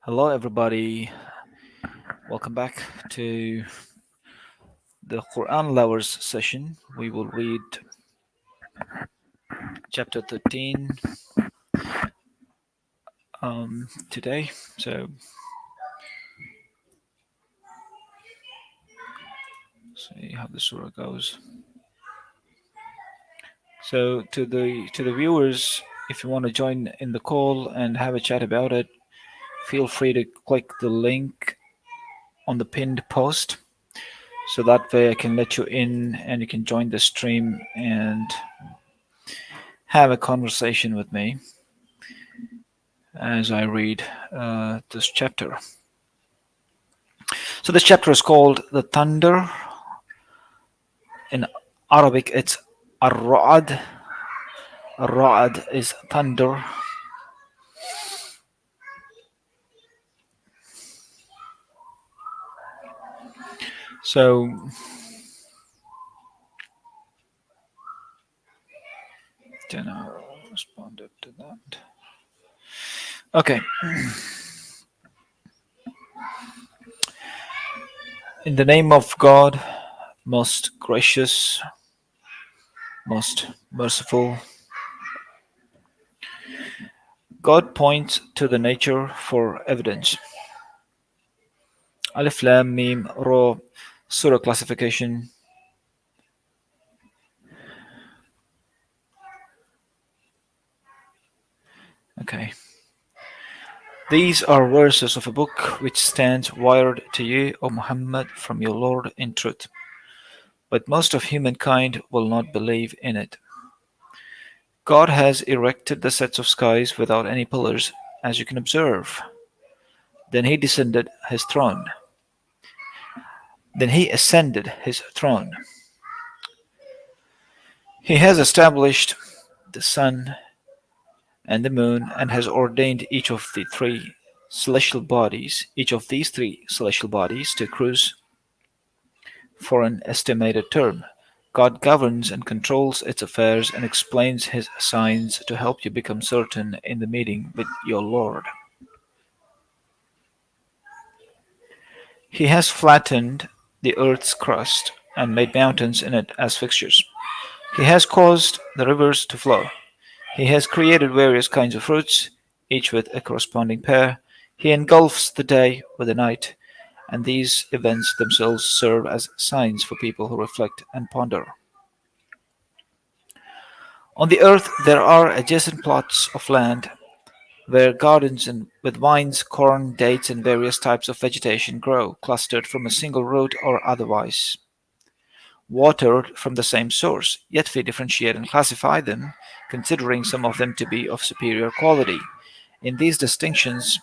Hello, everybody. Welcome back to the Quran Lovers session. We will read chapter 13 today. See how the surah goes. So, to the viewers, if you want to join in the call and have a chat about it, feel free to click the link on the pinned post. So that way, I can let you in and you can join the stream and have a conversation with me as I read this chapter. So this chapter is called the thunder. In Arabic, it's ar-ra'ad. Ar-ra'ad is thunder. So then I responded to that. Okay. In the name of God, most gracious, most merciful. God points to the nature for evidence. Alif Lam Mim Ra. Surah classification. Okay. These are verses of a book which stands wired to you, O Muhammad, from your Lord in truth. But most of humankind will not believe in it. God has erected the sets of skies without any pillars, as you can observe. Then he descended his throne. Then he ascended his throne. He has established the sun and the moon and has ordained each of these three celestial bodies to cruise for an estimated term. God governs and controls its affairs and explains his signs to help you become certain in the meeting with your Lord. He has flattened the earth's crust and made mountains in it as fixtures. He has caused the rivers to flow. He has created various kinds of fruits, each with a corresponding pair. He engulfs the day with the night, and these events themselves serve as signs for people who reflect and ponder. On the earth there are adjacent plots of land where gardens with vines, corn, dates, and various types of vegetation grow, clustered from a single root or otherwise, watered from the same source. Yet we differentiate and classify them, considering some of them to be of superior quality. In these distinctions,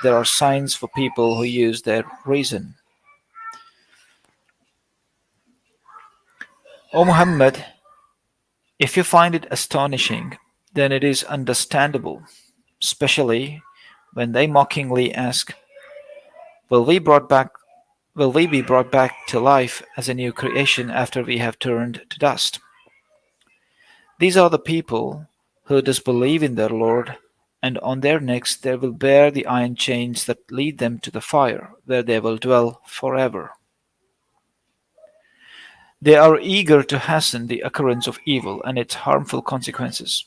there are signs for people who use their reason. O Muhammad, if you find it astonishing, then it is understandable, especially when they mockingly ask, Will we brought back will we be brought back to life as a new creation after we have turned to dust? These are the people who disbelieve in their Lord, and on their necks they will bear the iron chains that lead them to the fire, where they will dwell forever. They are eager to hasten the occurrence of evil and its harmful consequences,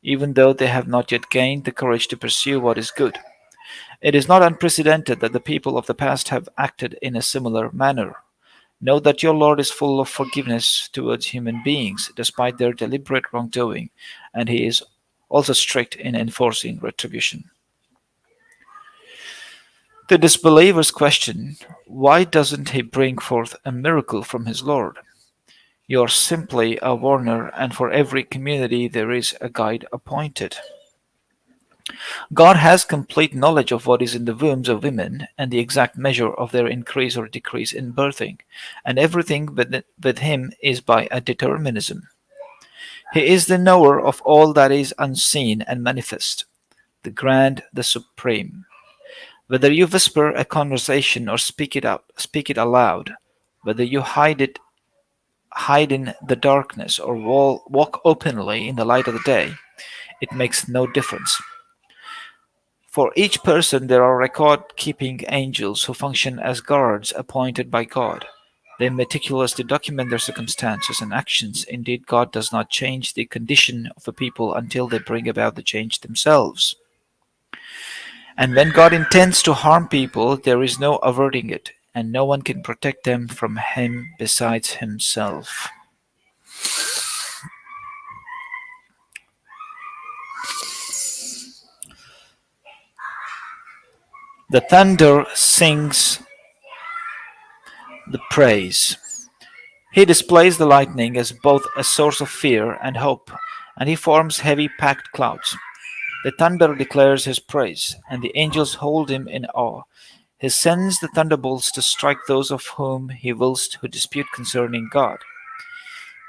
even though they have not yet gained the courage to pursue what is good. It is not unprecedented that the people of the past have acted in a similar manner. Know that your Lord is full of forgiveness towards human beings, despite their deliberate wrongdoing, and He is also strict in enforcing retribution. The disbelievers question, Why doesn't He bring forth a miracle from His Lord? You are simply a warner, and for every community there is a guide appointed. God has complete knowledge of what is in the wombs of women and the exact measure of their increase or decrease in birthing, and everything with Him is by a determinism. He is the knower of all that is unseen and manifest, the grand, the supreme. Whether you whisper a conversation or speak it aloud, whether you hide in the darkness or walk openly in the light of the day, it makes no difference. For each person, there are record keeping angels who function as guards appointed by God. They meticulously document their circumstances and actions. Indeed, God does not change the condition of a people until they bring about the change themselves. And when God intends to harm people, there is no averting it, and no one can protect them from Him besides Himself. The thunder sings the praise. He displays the lightning as both a source of fear and hope, and he forms heavy packed clouds. The thunder declares his praise, and the angels hold him in awe. He sends the thunderbolts to strike those of whom he wills who dispute concerning God.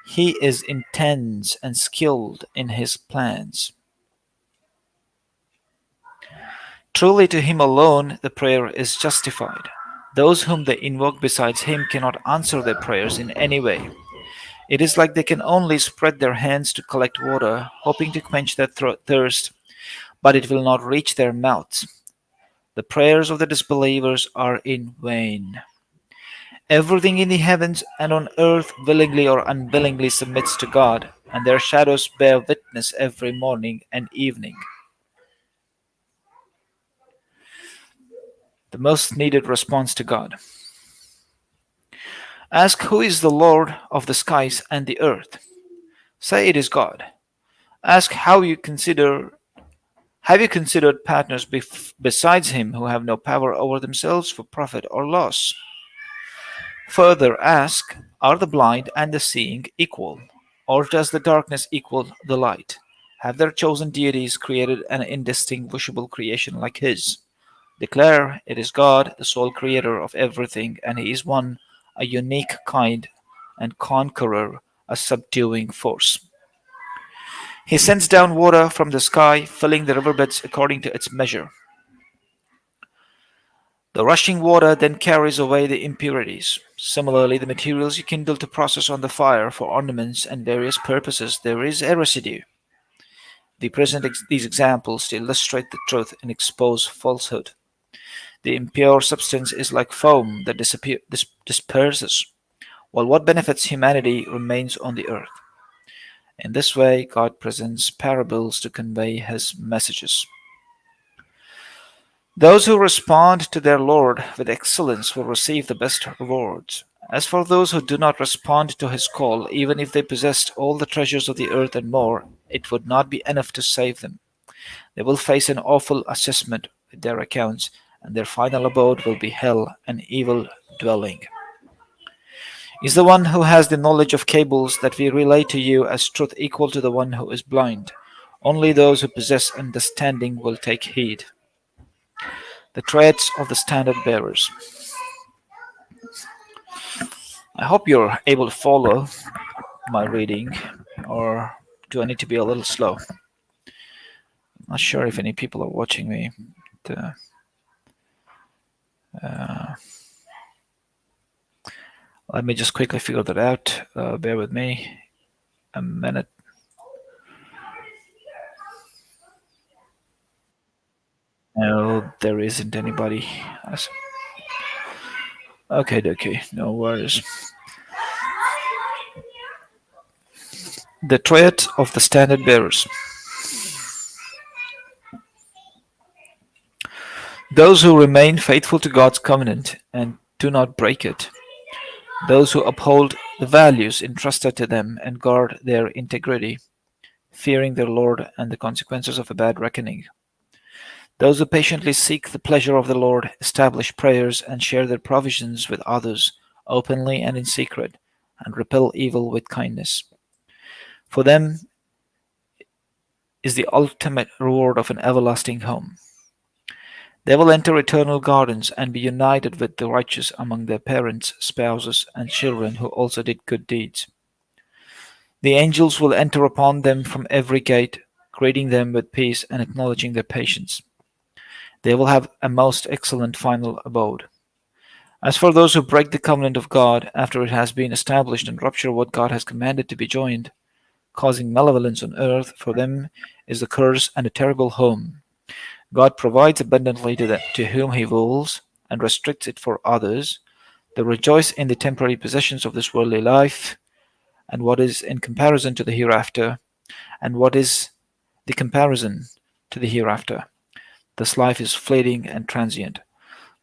He is intense and skilled in his plans. Truly to him alone the prayer is justified. Those whom they invoke besides him cannot answer their prayers in any way. It is like they can only spread their hands to collect water, hoping to quench their thirst, but it will not reach their mouths. The prayers of the disbelievers are in vain. Everything in the heavens and on earth willingly or unwillingly submits to God, and their shadows bear witness every morning and evening. The most needed response to God. Ask who is the Lord of the skies and the earth. Say it is God. Ask how you consider have you considered partners besides him who have no power over themselves for profit or loss? Further ask, are the blind and the seeing equal? Or does the darkness equal the light? Have their chosen deities created an indistinguishable creation like his? Declare it is God, the sole creator of everything, and he is one, a unique kind and conqueror, a subduing force. He sends down water from the sky, filling the riverbeds according to its measure. The rushing water then carries away the impurities. Similarly, the materials you kindle to process on the fire for ornaments and various purposes, there is a residue. These examples to illustrate the truth and expose falsehood. The impure substance is like foam that disperses, while what benefits humanity remains on the earth. In this way, God presents parables to convey his messages. Those who respond to their Lord with excellence will receive the best rewards. As for those who do not respond to his call, even if they possessed all the treasures of the earth and more, it would not be enough to save them. They will face an awful assessment with their accounts, and their final abode will be hell, an evil dwelling. Is the one who has the knowledge of cables that we relay to you as truth equal to the one who is blind? Only those who possess understanding will take heed. The traits of the standard bearers. I hope you're able to follow my reading, or do I need to be a little slow? I'm not sure if any people are watching me. But, let me just quickly figure that out. Bear with me a minute. No, there isn't anybody. Okay, no worries. The trait of the standard bearers. Those who remain faithful to God's covenant and do not break it. Those who uphold the values entrusted to them and guard their integrity, fearing their Lord and the consequences of a bad reckoning. Those who patiently seek the pleasure of the Lord, establish prayers, and share their provisions with others, openly and in secret, and repel evil with kindness. For them is the ultimate reward of an everlasting home. They will enter eternal gardens and be united with the righteous among their parents, spouses, and children who also did good deeds. The angels will enter upon them from every gate, greeting them with peace and acknowledging their patience. They will have a most excellent final abode. As for those who break the covenant of God after it has been established and rupture what God has commanded to be joined, causing malevolence on earth, for them is the curse and a terrible home. God provides abundantly to whom He wills and restricts it for others. They rejoice in the temporary possessions of this worldly life and what is in comparison to the hereafter, and what is the comparison to the hereafter. This life is fleeting and transient.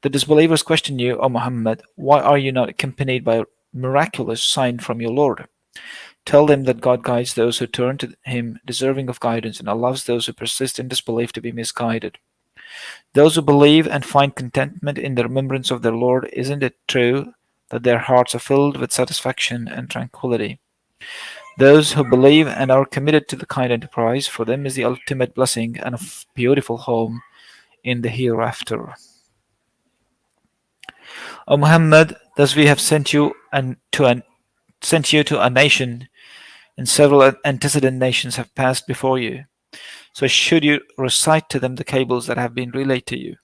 The disbelievers question you, O Muhammad, why are you not accompanied by a miraculous sign from your Lord? Tell them that God guides those who turn to Him deserving of guidance and allows those who persist in disbelief to be misguided. Those who believe and find contentment in the remembrance of their Lord, isn't it true that their hearts are filled with satisfaction and tranquility? Those who believe and are committed to the kind enterprise, for them is the ultimate blessing and a beautiful home in the hereafter. O Muhammad, thus we have sent you to a nation, and several antecedent nations have passed before you. So should you recite to them the cables that have been relayed to you.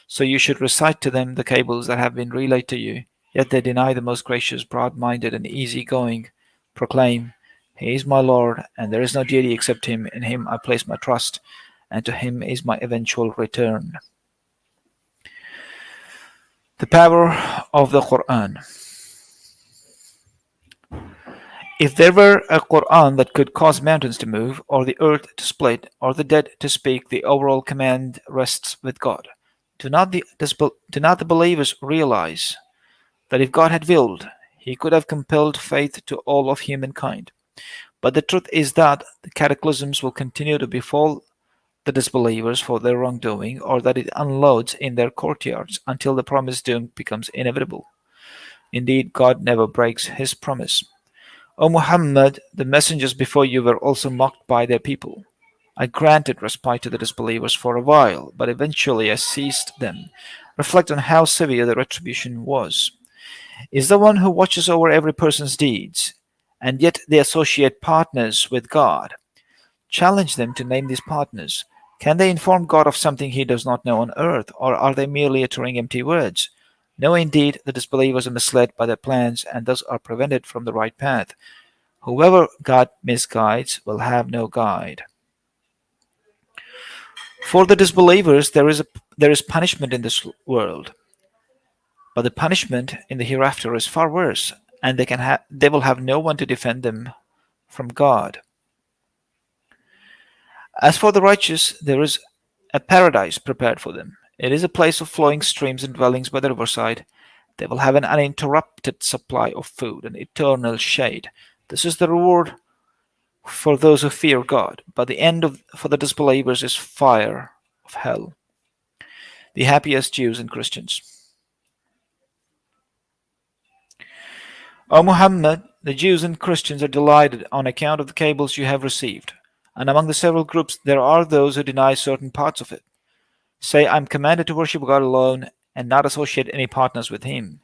So you should recite to them the cables that have been relayed to you. Yet they deny the most gracious, broad-minded, and easy-going. Proclaim, He is my Lord, and there is no deity except Him. In Him I place my trust, and to Him is my eventual return. The power of the Quran. If there were a Quran that could cause mountains to move, or the earth to split, or the dead to speak, the overall command rests with God. Do not the believers realize that if God had willed, He could have compelled faith to all of humankind? But the truth is that the cataclysms will continue to befall the disbelievers for their wrongdoing, or that it unloads in their courtyards until the promised doom becomes inevitable. Indeed, God never breaks His promise. O Muhammad, the messengers before you were also mocked by their people. I granted respite to the disbelievers for a while, but eventually I seized them. Reflect on how severe the retribution was. Is the one who watches over every person's deeds, and yet they associate partners with God. Challenge them to name these partners. Can they inform God of something He does not know on earth, or are they merely uttering empty words? No, indeed, the disbelievers are misled by their plans and thus are prevented from the right path. Whoever God misguides will have no guide. For the disbelievers, there is punishment in this world, but the punishment in the hereafter is far worse, and they will have no one to defend them from God. As for the righteous, there is a paradise prepared for them. It is a place of flowing streams and dwellings by the riverside. They will have an uninterrupted supply of food and eternal shade. This is the reward for those who fear God, but for the disbelievers is fire of hell. The happiest Jews and Christians. O Muhammad, the Jews and Christians are delighted on account of the cables you have received, and among the several groups there are those who deny certain parts of it. Say, I am commanded to worship God alone and not associate any partners with Him.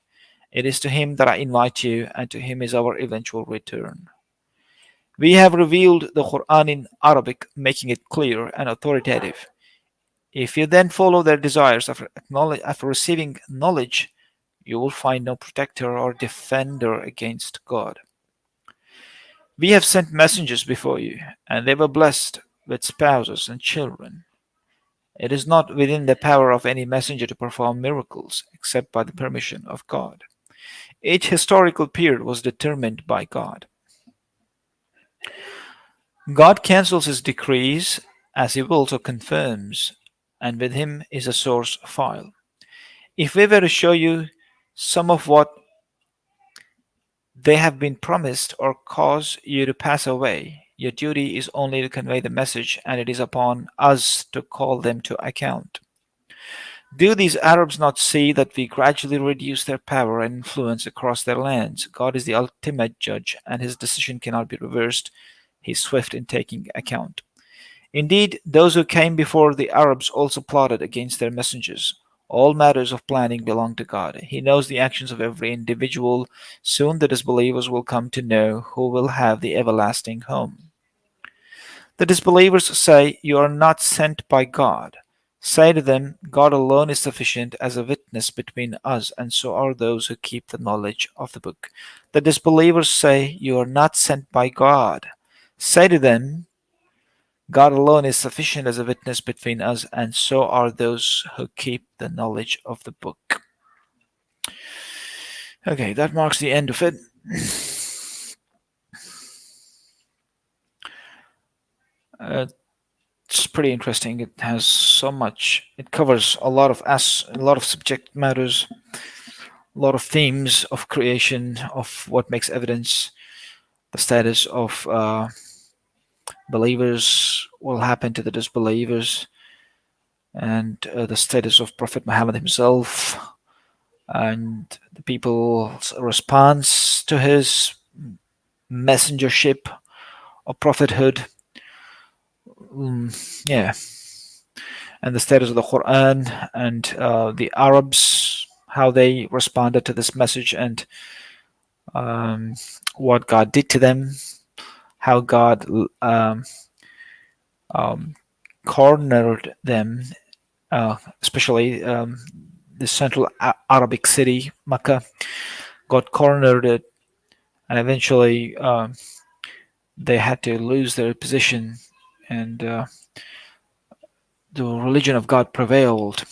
It is to Him that I invite you, and to Him is our eventual return. We have revealed the Quran in Arabic, making it clear and authoritative. If you then follow their desires after receiving knowledge, you will find no protector or defender against God. We have sent messengers before you, and they were blessed with spouses and children. It is not within the power of any messenger to perform miracles except by the permission of God. Each historical period was determined by God. God cancels His decrees as He wills or confirms, and with Him is a source file. If we were to show you some of what they have been promised or cause you to pass away, your duty is only to convey the message, and it is upon us to call them to account. Do these Arabs not see that we gradually reduce their power and influence across their lands? God is the ultimate judge, and His decision cannot be reversed. He is swift in taking account. Indeed, those who came before the Arabs also plotted against their messengers. All matters of planning belong to God. He knows the actions of every individual. Soon the disbelievers will come to know who will have the everlasting home. The disbelievers say, You are not sent by God. Say to them, God alone is sufficient as a witness between us, and so are those who keep the knowledge of the book. The disbelievers say, You are not sent by God. Say to them, God alone is sufficient as a witness between us, and so are those who keep the knowledge of the book. Okay, that marks the end of it. Uh, it's pretty interesting. It has so much. It covers a lot of subject matters, a lot of themes of creation, of what makes evidence, the status of believers, what will happen to the disbelievers, and the status of Prophet Muhammad himself, and the people's response to his messengership or prophethood. Yeah, and the status of the Quran and the Arabs, how they responded to this message, and um, what God did to them, how God um, cornered them, especially the central Arabic city, Mecca, got cornered it, and eventually they had to lose their position, and the religion of God prevailed.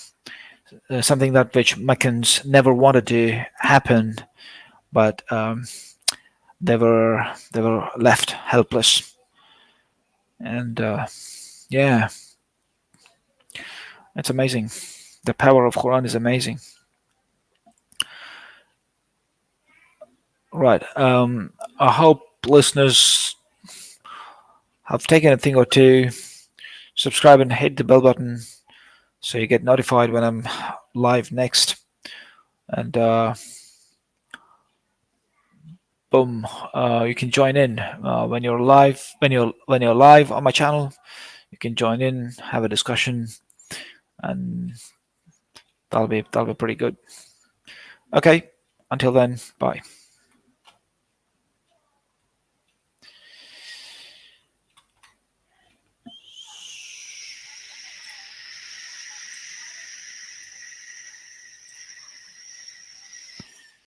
Something that which Meccans never wanted to happen, but they were left helpless. And yeah, it's amazing. The power of Quran is amazing. Right. I hope listeners have taken a thing or two. Subscribe and hit the bell button so you get notified when I'm live next. And boom, you can join in when you're live. When you're live on my channel, you can join in, have a discussion, and that'll be pretty good. Okay. Until then, bye.